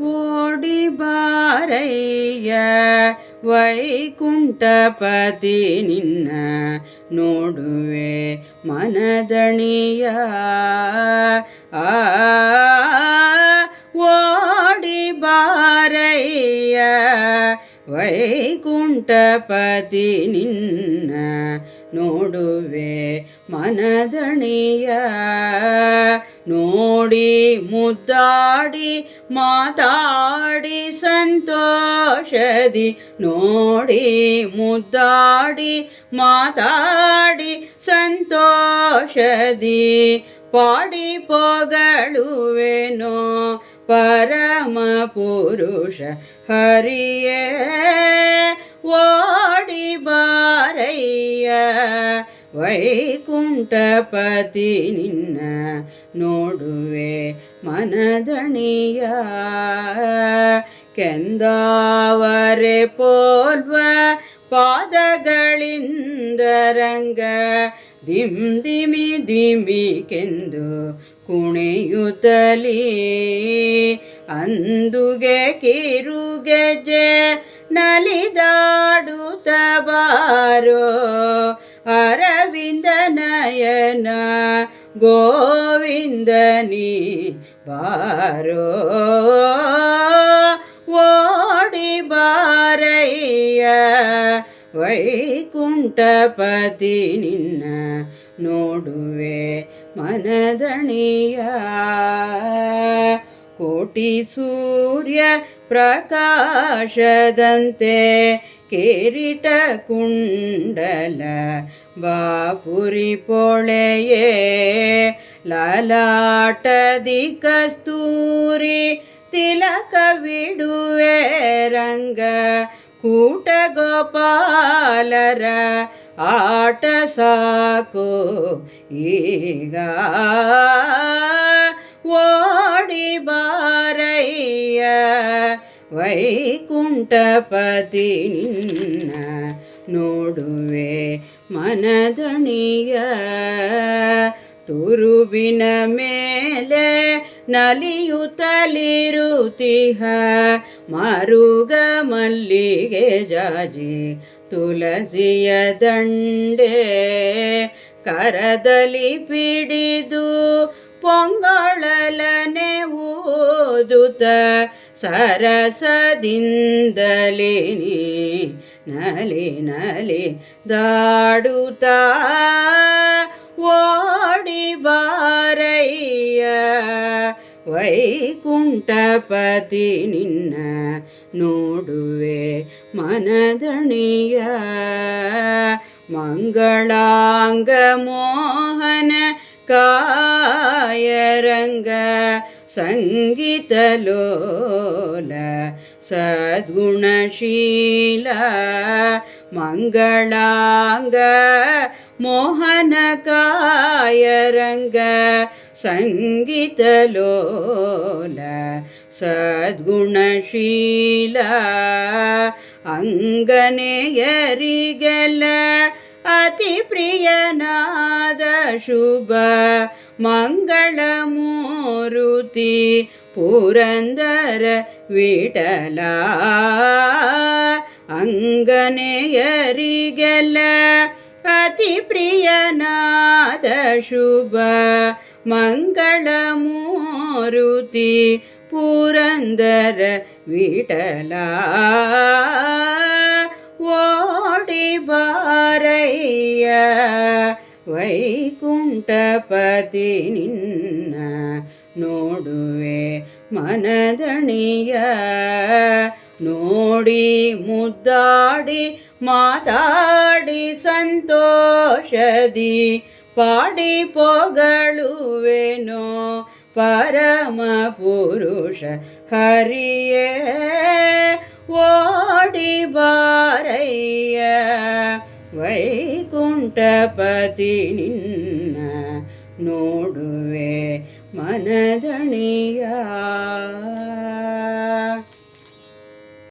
ಓಡಿ ಬಾರಯ್ಯ ವೈಕುಂಠಪತಿ ನಿನ್ನ ನೋಡುವೆ ಮನದಣಿಯ. ಓಡಿ ಬಾರಯ್ಯ ವೈಕುಂಠಪತಿ ನಿನ್ನ ನೋಡುವೆ ಮನದಣಿಯ. ನೋಡಿ ಮುದ್ದಾಡಿ ಮಾತಾಡಿ ಸಂತೋಷದಿ, ನೋಡಿ ಮುದ್ದಾಡಿ ಮಾತಾಡಿ ಸಂತೋಷದಿ, ಪಾಡಿ ಪೊಗಳುವೆನೋ ಪರಮ ಪುರುಷ ಹರಿಯೇ. ಓಡಿ ಬಾರಯ್ಯ ವೈಕುಂಠಪತಿ ನಿನ್ನ ನೋಡುವೆ ಮನದಣಿಯ. ಕೆಂದಾವರೆ ಪೋಲ್ವ ಪಾದಗಳಿಂದ ರಂಗ ದಿಮ್ ದಿಮಿ ದಿಮಿಕೆಂದು ಕುಣಿಯುತ್ತಲೀ, ಅಂದುಗೆ ಕಿರುಗೆಜ್ಜೆ ನಲಿದಾಡುತ್ತ ಬಾರೋ ಅರವಿಂದ ನಯನ ಗೋವಿಂದನಿ ಬಾರೋ. ಓಡಿ ಬಾರಯ್ಯ ವೈಕುಂಠಪತಿ ನಿನ್ನ ನೋಡುವೆ ಮನದಣಿಯ. ಕೋಟಿ ಸೂರ್ಯ ಪ್ರಕಾಶದಂತೆ ಕಿರೀಟ ಕುಂಡಲ ಬಾಪುರಿ ಪೊಳೆಯೇ, ಲಲಾಟದಿ ಕಸ್ತೂರಿ ತಿಲಕವಿಡುವೆ ರಂಗ ಕೂಟ ಗೋಪಾಲರ ಆಟ ಸಾಕು ಈಗ. ಓಡಿ ಬಾರಯ್ಯ ವೈಕುಂಠಪತಿ ನಿನ್ನ ನೋಡುವೆ ಮನದಣಿಯ. ತುರುಬಿನ ಮೇಲೆ ನಲಿಯುತ್ತಲಿರುತಿಹ ಮರುಗ ಮಲ್ಲಿಗೆ ಜಾಜಿ ತುಳಸಿಯ ದಂಡೆ, ಕರದಲ್ಲಿ ಪಿಡಿದು ಪೊಂಗಳಲನೆ ಓದುತ್ತ ಸರಸದಿಂದಲೇ ನೀ ನಲಿ ನಲಿ ದಾಡುತ್ತಾ. ಓಡಿ ಬಾರಯ್ಯ ವೈಕುಂಠಪತಿ ನಿನ್ನ ನೋಡುವೆ ಮನದಣಿಯ. ಮಂಗಳಾಂಗ ಮೋಹನ ಕಾಯರಂಗ ಸಂಗೀತ ಲೋಲ ಸದ್ಗುಣಶೀಲ, ಮಂಗಳಾಂಗ ಮೋಹನ ಕಾಯರಂಗ ಸಂಗೀತ ಲೋಲ ಸದ್ಗುಣಶೀಲ, ಅಂಗನೆಯರಿಗೆಲ್ಲ ಅತಿ ಪ್ರಿಯನಾದ ಶುಭ ಮಂಗಳ ಮೂರುತಿ ಪುರಂದರ ವಿಠಲ. ಅಂಗನೆಯರಿಗೆಲ್ಲ ಅತಿ ಪ್ರಿಯನಾದ ಶುಭ ಮಂಗಳ ಮೂರುತಿ ಪುರಂದರ ವಿಠಲ. ಓಡಿ ಬಾರಯ್ಯ ವೈಕುಂಠಪತಿ ನಿನ್ನ ನೋಡುವೆ ಮನದಣಿಯ. ನೋಡಿ ಮುದ್ದಾಡಿ ಮಾತಾಡಿ ಸಂತೋಷದಿ, ಪಾಡಿ ಪೊಗಳುವೆನೋ ಪರಮ ಪುರುಷ ಹರಿಯೇ. ಓಡಿ ಬಾರಯ್ಯ ವೈಕುಂಠಪತಿ ನಿನ್ನ ನೋಡುವೆ ಮನದಣಿಯ.